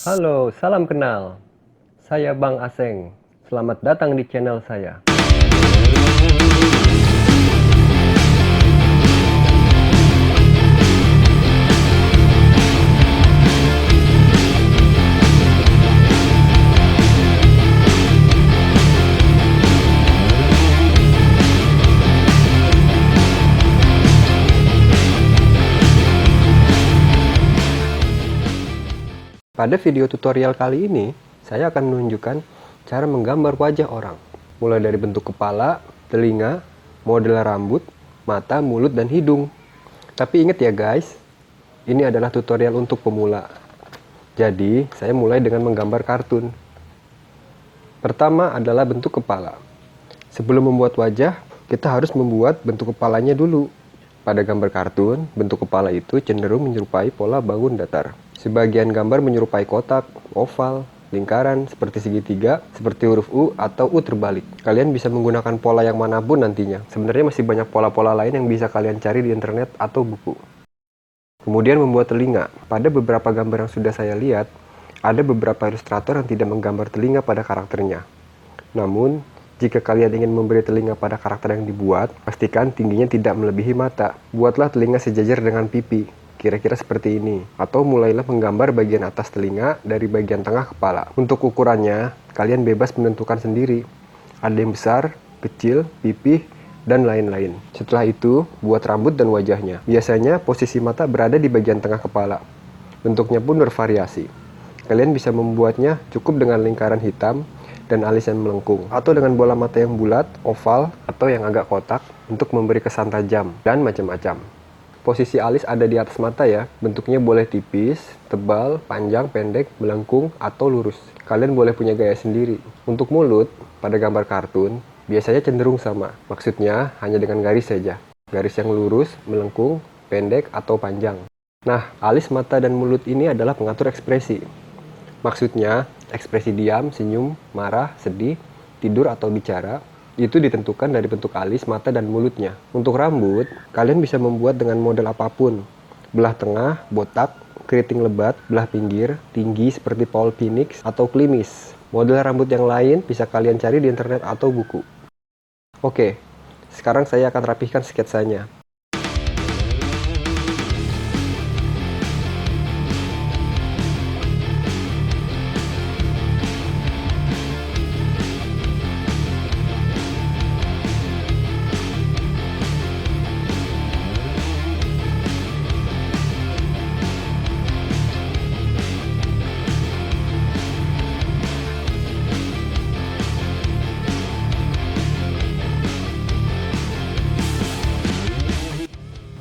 Halo, salam kenal. Saya Bang Aseng. Selamat datang di channel saya. Pada video tutorial kali ini, saya akan menunjukkan cara menggambar wajah orang. Mulai dari bentuk kepala, telinga, model rambut, mata, mulut, dan hidung. Tapi ingat ya guys, ini adalah tutorial untuk pemula. Jadi, saya mulai dengan menggambar kartun. Pertama adalah bentuk kepala. Sebelum membuat wajah, kita harus membuat bentuk kepalanya dulu. Pada gambar kartun, bentuk kepala itu cenderung menyerupai pola bangun datar. Sebagian gambar menyerupai kotak, oval, lingkaran, seperti segitiga, seperti huruf U atau U terbalik. Kalian bisa menggunakan pola yang manapun nantinya. Sebenarnya masih banyak pola-pola lain yang bisa kalian cari di internet atau buku. Kemudian membuat telinga. Pada beberapa gambar yang sudah saya lihat, ada beberapa ilustrator yang tidak menggambar telinga pada karakternya. Namun, jika kalian ingin memberi telinga pada karakter yang dibuat, pastikan tingginya tidak melebihi mata. Buatlah telinga sejajar dengan pipi, kira-kira seperti ini. Atau mulailah menggambar bagian atas telinga dari bagian tengah kepala. Untuk ukurannya, kalian bebas menentukan sendiri. Ada yang besar, kecil, pipih, dan lain-lain. Setelah itu, buat rambut dan wajahnya. Biasanya, posisi mata berada di bagian tengah kepala. Bentuknya pun bervariasi. Kalian bisa membuatnya cukup dengan lingkaran hitam dan alis yang melengkung, atau dengan bola mata yang bulat, oval, atau yang agak kotak untuk memberi kesan tajam, dan macam-macam. Posisi alis ada di atas mata ya, bentuknya boleh tipis, tebal, panjang, pendek, melengkung, atau lurus. Kalian boleh punya gaya sendiri. Untuk mulut, pada gambar kartun, biasanya cenderung sama, maksudnya hanya dengan garis saja. Garis yang lurus, melengkung, pendek, atau panjang. Nah, alis, mata, dan mulut ini adalah pengatur ekspresi. Maksudnya, ekspresi diam, senyum, marah, sedih, tidur, atau bicara, itu ditentukan dari bentuk alis, mata, dan mulutnya. Untuk rambut, kalian bisa membuat dengan model apapun. Belah tengah, botak, keriting lebat, belah pinggir, tinggi seperti Paul Phoenix, atau klimis. Model rambut yang lain bisa kalian cari di internet atau buku. Oke, sekarang saya akan rapihkan sketsanya.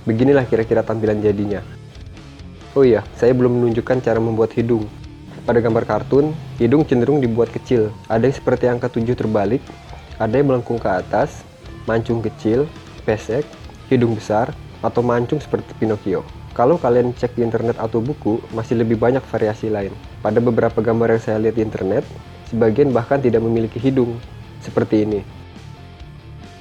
Beginilah kira-kira tampilan jadinya. Oh iya, saya belum menunjukkan cara membuat hidung. Pada gambar kartun, hidung cenderung dibuat kecil. Ada yang seperti angka 7 terbalik, ada yang melengkung ke atas, mancung kecil, pesek, hidung besar, atau mancung seperti Pinocchio. Kalau kalian cek di internet atau buku, masih lebih banyak variasi lain. Pada beberapa gambar yang saya lihat di internet, sebagian bahkan tidak memiliki hidung, seperti ini.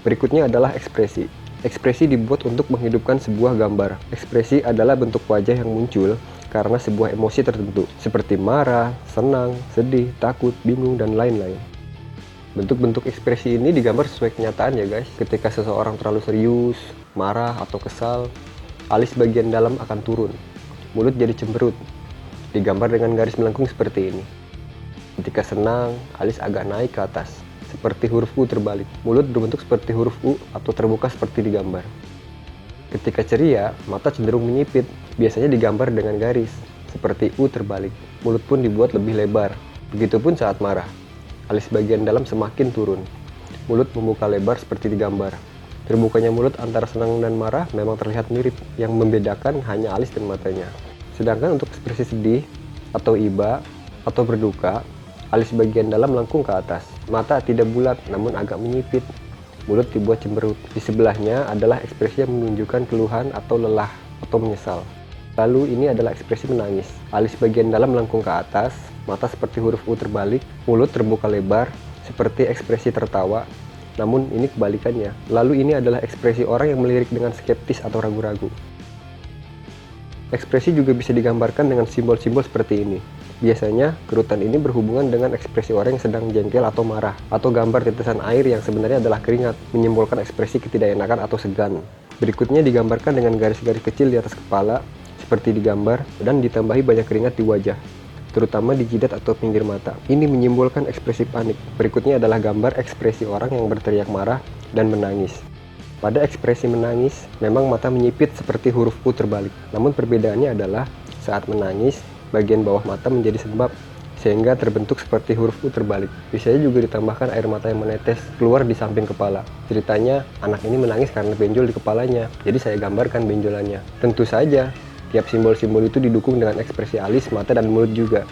Berikutnya adalah ekspresi. Ekspresi dibuat untuk menghidupkan sebuah gambar. Ekspresi adalah bentuk wajah yang muncul karena sebuah emosi tertentu, seperti marah, senang, sedih, takut, bingung, dan lain-lain. Bentuk-bentuk ekspresi ini digambar sesuai kenyataan ya guys. Ketika seseorang terlalu serius, marah, atau kesal, alis bagian dalam akan turun. Mulut jadi cemberut, digambar dengan garis melengkung seperti ini. Ketika senang, alis agak naik ke atas, seperti huruf U terbalik. Mulut berbentuk seperti huruf U atau terbuka seperti digambar. Ketika ceria, mata cenderung menyipit, biasanya digambar dengan garis, seperti U terbalik. Mulut pun dibuat lebih lebar. Begitupun saat marah. Alis bagian dalam semakin turun. Mulut membuka lebar seperti digambar. Terbukanya mulut antara senang dan marah memang terlihat mirip, yang membedakan hanya alis dan matanya. Sedangkan untuk ekspresi sedih, atau iba, atau berduka, alis bagian dalam melengkung ke atas. Mata tidak bulat, namun agak menyipit. Mulut dibuat cemberut. Di sebelahnya adalah ekspresi yang menunjukkan keluhan atau lelah, atau menyesal. Lalu ini adalah ekspresi menangis. Alis bagian dalam melengkung ke atas, mata seperti huruf U terbalik, mulut terbuka lebar, seperti ekspresi tertawa. Namun ini kebalikannya. Lalu ini adalah ekspresi orang yang melirik dengan skeptis atau ragu-ragu. Ekspresi juga bisa digambarkan dengan simbol-simbol seperti ini. Biasanya, kerutan ini berhubungan dengan ekspresi orang yang sedang jengkel atau marah, atau gambar tetesan air yang sebenarnya adalah keringat, menyimbolkan ekspresi ketidakenakan atau segan. Berikutnya digambarkan dengan garis-garis kecil di atas kepala, seperti di gambar, dan ditambahi banyak keringat di wajah, terutama di jidat atau pinggir mata. Ini menyimbolkan ekspresi panik. Berikutnya adalah gambar ekspresi orang yang berteriak marah dan menangis. Pada ekspresi menangis, memang mata menyipit seperti huruf U terbalik. Namun perbedaannya adalah saat menangis, bagian bawah mata menjadi sembab, sehingga terbentuk seperti huruf U terbalik. Biasanya juga ditambahkan air mata yang menetes keluar di samping kepala. Ceritanya, anak ini menangis karena benjol di kepalanya, jadi saya gambarkan benjolannya. Tentu saja, tiap simbol-simbol itu didukung dengan ekspresi alis, mata, dan mulut juga.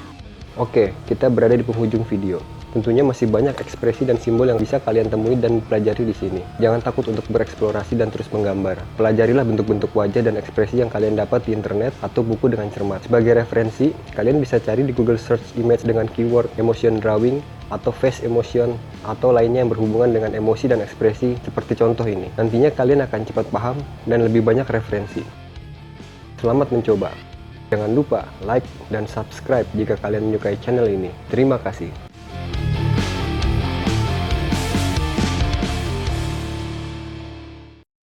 Oke, kita berada di penghujung video. Tentunya masih banyak ekspresi dan simbol yang bisa kalian temui dan pelajari di sini. Jangan takut untuk bereksplorasi dan terus menggambar. Pelajarilah bentuk-bentuk wajah dan ekspresi yang kalian dapat di internet atau buku dengan cermat. Sebagai referensi, kalian bisa cari di Google Search Image dengan keyword emotion drawing atau face emotion atau lainnya yang berhubungan dengan emosi dan ekspresi seperti contoh ini. Nantinya kalian akan cepat paham dan lebih banyak referensi. Selamat mencoba. Jangan lupa like dan subscribe jika kalian menyukai channel ini. Terima kasih.